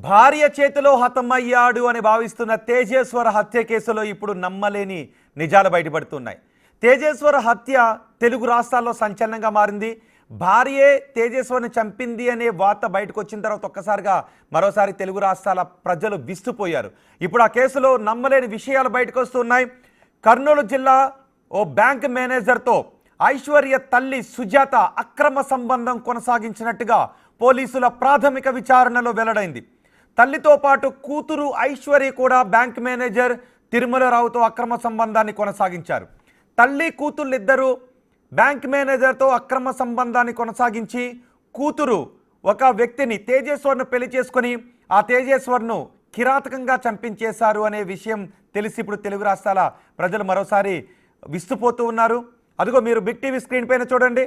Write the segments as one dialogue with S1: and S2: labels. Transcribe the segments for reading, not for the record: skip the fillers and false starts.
S1: భార్య చేతిలో హతమయ్యాడు అని భావిస్తున్న తేజేశ్వర్ హత్య కేసులో ఇప్పుడు నమ్మలేని నిజాలు బయటపడుతున్నాయి. తేజేశ్వర్ హత్య తెలుగు రాష్ట్రాల్లో సంచలనంగా మారింది. భార్యే తేజేశ్వర్ని చంపింది అనే వార్త బయటకు వచ్చిన తర్వాత ఒక్కసారిగా మరోసారి తెలుగు రాష్ట్రాల ప్రజలు విస్తుపోయారు. ఇప్పుడు ఆ కేసులో నమ్మలేని విషయాలు బయటకు వస్తున్నాయి. కర్నూలు జిల్లా ఓ బ్యాంక్ మేనేజర్తో ఐశ్వర్య తల్లి సుజాత అక్రమ సంబంధం కొనసాగించినట్టుగా పోలీసుల ప్రాథమిక విచారణలో వెల్లడైంది. తల్లితో పాటు కూతురు ఐశ్వర్య కూడా బ్యాంక్ మేనేజర్ తిరుమలరావుతో అక్రమ సంబంధాన్ని కొనసాగించారు. తల్లి కూతుళ్ళిద్దరూ బ్యాంక్ మేనేజర్తో అక్రమ సంబంధాన్ని కొనసాగించి కూతురు ఒక వ్యక్తిని తేజేశ్వర్ను పెళ్లి చేసుకొని ఆ తేజేశ్వర్ను కిరాతకంగా చంపించేశారు అనే విషయం తెలిసి ఇప్పుడు తెలుగు రాష్ట్రాల ప్రజలు మరోసారి విస్తుపోతూ ఉన్నారు. అదిగో మీరు బిగ్ టీవీ స్క్రీన్ పైన చూడండి.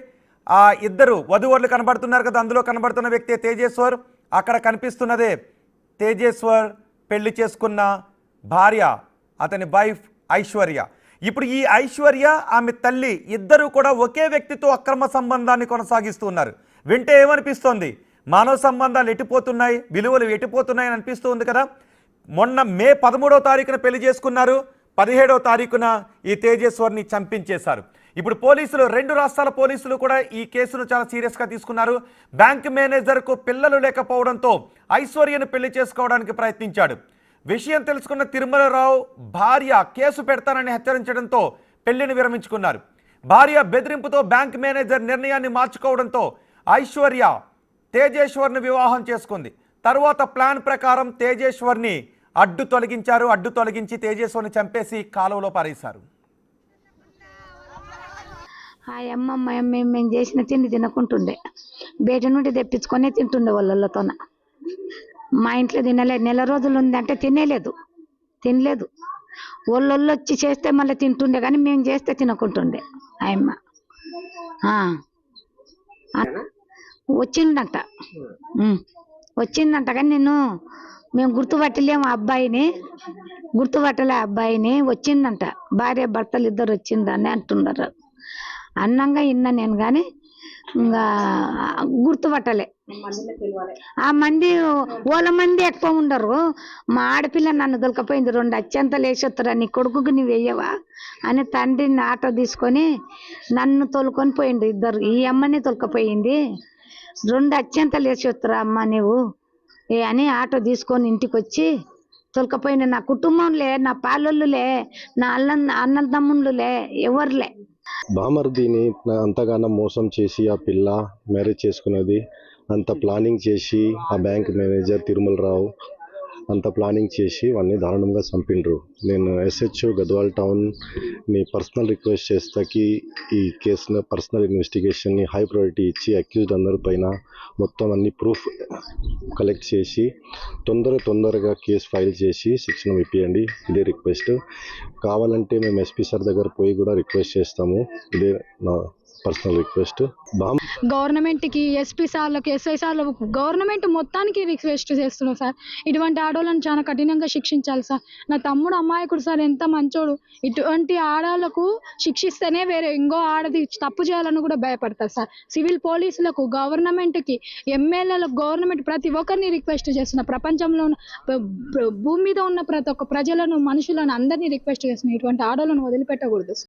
S1: ఆ ఇద్దరు వధువరులు కనబడుతున్నారు కదా, అందులో కనబడుతున్న వ్యక్తి తేజేశ్వర్, అక్కడ కనిపిస్తున్నదే తేజేశ్వర్ పెళ్లి చేసుకున్న భార్య, అతని వైఫ్ ఐశ్వర్య. ఇప్పుడు ఈ ఐశ్వర్య ఆమె తల్లి ఇద్దరు కూడా ఒకే వ్యక్తితో అక్రమ సంబంధాన్ని కొనసాగిస్తున్నారు. వింటే ఏమనిపిస్తోంది? మానవ సంబంధాలు ఎట్టిపోతున్నాయి, విలువలు ఎట్టిపోతున్నాయి అని అనిపిస్తుంది కదా. మొన్న మే 13వ తారీఖున పెళ్లి చేసుకున్నారు, 17వ తారీఖున ఈ తేజేశ్వర్ని చంపించేశారు. ఇప్పుడు పోలీసులు, 2 రాష్ట్రాల పోలీసులు కూడా ఈ కేసును చాలా సీరియస్గా తీసుకున్నారు. బ్యాంక్ మేనేజర్కు పిల్లలు లేకపోవడంతో ఐశ్వర్యను పెళ్లి చేసుకోవడానికి ప్రయత్నించాడు. విషయం తెలుసుకున్న తిరుమలరావు భార్య కేసు పెడతానని హెచ్చరించడంతో పెళ్లిని విరమించుకున్నారు. భార్య బెదిరింపుతో బ్యాంక్ మేనేజర్ నిర్ణయాన్ని మార్చుకోవడంతో ఐశ్వర్య తేజేశ్వర్ని వివాహం చేసుకుంది. తరువాత ప్లాన్ ప్రకారం తేజేశ్వర్ని అడ్డు తొలగించి తేజేశ్వర్ని చంపేసి కాలువలో పారేశారు.
S2: ఆ అమ్మమ్మ మేము చేసిన తిండి తినకుంటుండే, బయట నుండి తెప్పించుకొని తింటుండే వాళ్ళతోన. మా ఇంట్లో తినలేదు, నెల రోజులు ఉంది అంటే తినలేదు. వాళ్ళు వచ్చి చేస్తే మళ్ళీ తింటుండే, కానీ మేము చేస్తే తినకుంటుండే. ఆయమ్మ వచ్చిందంట కానీ మేము గుర్తుపట్టలేము అబ్బాయిని. వచ్చిందంట, భార్య భర్తలు ఇద్దరు వచ్చిందని అంటున్నారు. అన్నంగా ఇన్నా నేను, కానీ ఇంకా గుర్తుపట్టలే. ఆ మంది ఓల మంది ఎక్కువ ఉండరు. మా ఆడపిల్ల నన్ను దొలకపోయింది, 2 అత్యంతలు వేసొత్తురా, నీ కొడుకుకి నువ్వు వేయవా అని తండ్రిని ఆటో తీసుకొని నన్ను తోలుకొని పోయిండు. ఇద్దరు, ఈ అమ్మని తొలకపోయింది, 2 అత్యంతలు వేసొత్తురా అమ్మ నువ్వు అని ఆటో తీసుకొని ఇంటికి వచ్చి తొలకపోయింది. నా కుటుంబంలే, నా పాలొల్లులే, నా అన్నదమ్ముళ్ళులే, ఎవరులే.
S3: బామర్దిని అంతగానో మోసం చేసి ఆ పిల్ల మ్యారేజ్ చేసుకున్నది. అంత ప్లానింగ్ చేసి ఆ బ్యాంక్ మేనేజర్ తిరుమలరావు అంత ప్లానింగ్ చేసి వాడిని దారుణంగా చంపిండ్రు. నేను ఎస్హెచ్ఓ గద్వాల్ టౌన్ని పర్సనల్ రిక్వెస్ట్ చేస్తాకి ఈ కేసును పర్సనల్ ఇన్వెస్టిగేషన్ని హై ప్రయారిటీ ఇచ్చి అక్యూజ్డ్ అందరి పైన మొత్తం అన్ని ప్రూఫ్ కలెక్ట్ చేసి తొందరగా కేసు ఫైల్ చేసి శిక్షణ ఇప్పియండి. ఇదే రిక్వెస్ట్. కావాలంటే మేము ఎస్పీ సార్ దగ్గర పోయి కూడా రిక్వెస్ట్ చేస్తాము. ఇదే నా పర్సనల్ రిక్వెస్ట్.
S4: గవర్నమెంట్కి, ఎస్పీ సార్లకు, ఎస్ఐ సార్లకు, గవర్నమెంట్ మొత్తానికి రిక్వెస్ట్ చేస్తున్నాం సార్. ఇటువంటి ఆడవాళ్ళని చాలా కఠినంగా శిక్షించాలి సార్. నా తమ్ముడు అమాయకుడు సార్, ఎంత మంచోడు. ఇటువంటి ఆడవాళ్ళకు శిక్షిస్తేనే వేరే ఇంకో ఆడది తప్పు చేయాలని కూడా భయపడతారు సార్. సివిల్ పోలీసులకు, గవర్నమెంట్కి, ఎమ్మెల్యేలకు, గవర్నమెంట్ ప్రతి ఒక్కరిని రిక్వెస్ట్ చేస్తున్నా. ప్రపంచంలో భూమి మీద ఉన్న ప్రతి ఒక్క ప్రజలను, మనుషులను అందరినీ రిక్వెస్ట్ చేస్తున్నా, ఇటువంటి ఆడవాళ్ళను వదిలిపెట్టకూడదు.